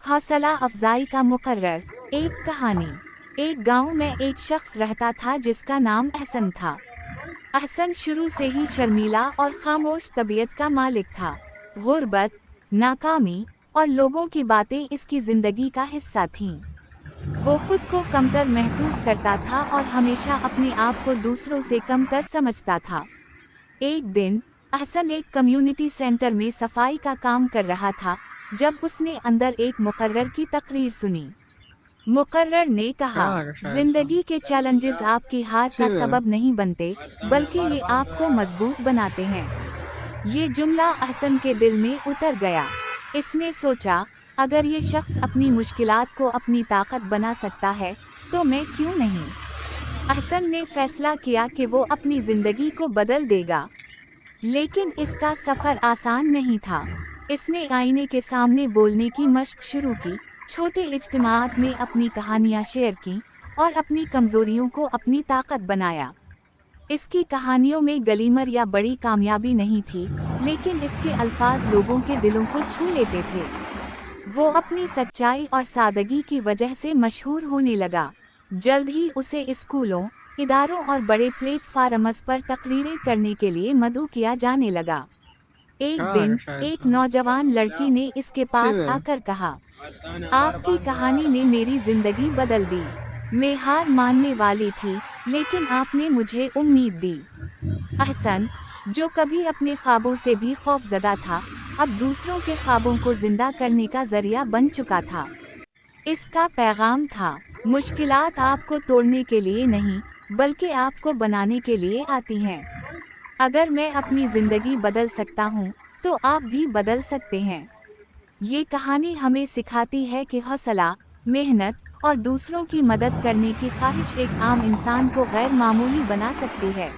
हौसला अफजाई का मुकर्रर। एक कहानी। एक गांव में एक शख्स रहता था जिसका नाम अहसन था। अहसन शुरू से ही शर्मीला और खामोश तबीयत का मालिक था। गुर्बत, नाकामी और लोगों की बातें इसकी जिंदगी का हिस्सा थीं। वो खुद को कमतर महसूस करता था और हमेशा अपने आप को दूसरों से कमतर समझता था। एक दिन अहसन एक कम्युनिटी सेंटर में सफाई का काम कर रहा था जब उसने अंदर एक मुकर्रर की तकरीर सुनी। मुकर्रर ने कहा, जिंदगी के चैलेंजेस आपकी हार का सबब नहीं बनते, बल्कि ये आपको मजबूत बनाते हैं। ये जुमला अहसन के दिल में उतर गया। इसने सोचा, अगर ये शख्स अपनी मुश्किलात को अपनी ताकत बना सकता है, तो मैं क्यों नहीं। अहसन ने फैसला किया कि वो अपनी जिंदगी को बदल देगा। लेकिन इसका सफर आसान नहीं था। इसने आईने के सामने बोलने की मशक शुरू की, छोटे इज्तिमाआत में अपनी कहानियां शेयर की और अपनी कमजोरियों को अपनी ताकत बनाया। इसकी कहानियों में गलीमर या बड़ी कामयाबी नहीं थी, लेकिन इसके अल्फाज लोगों के दिलों को छू लेते थे। वो अपनी सच्चाई और सादगी की वजह से मशहूर होने लगा। जल्द ही उसे स्कूलों, इदारों और बड़े प्लेटफार्म्स पर तकरीरें करने के लिए मदऊ किया जाने लगा। एक दिन एक नौजवान लड़की ने इसके पास आकर कहा, आपकी कहानी ने मेरी जिंदगी बदल दी। मैं हार मानने वाली थी, लेकिन आपने मुझे उम्मीद दी। अहसन, जो कभी अपने ख्वाबों से भी खौफजदा था, अब दूसरों के ख्वाबों को जिंदा करने का जरिया बन चुका था। इसका पैगाम था, मुश्किलात आपको तोड़ने के लिए नहीं, बल्कि आपको बनाने के लिए आती हैं। अगर मैं अपनी जिंदगी बदल सकता हूँ, तो आप भी बदल सकते हैं। ये कहानी हमें सिखाती है कि हौसला, मेहनत और दूसरों की मदद करने की ख्वाहिश एक आम इंसान को गैर मामूली बना सकती है।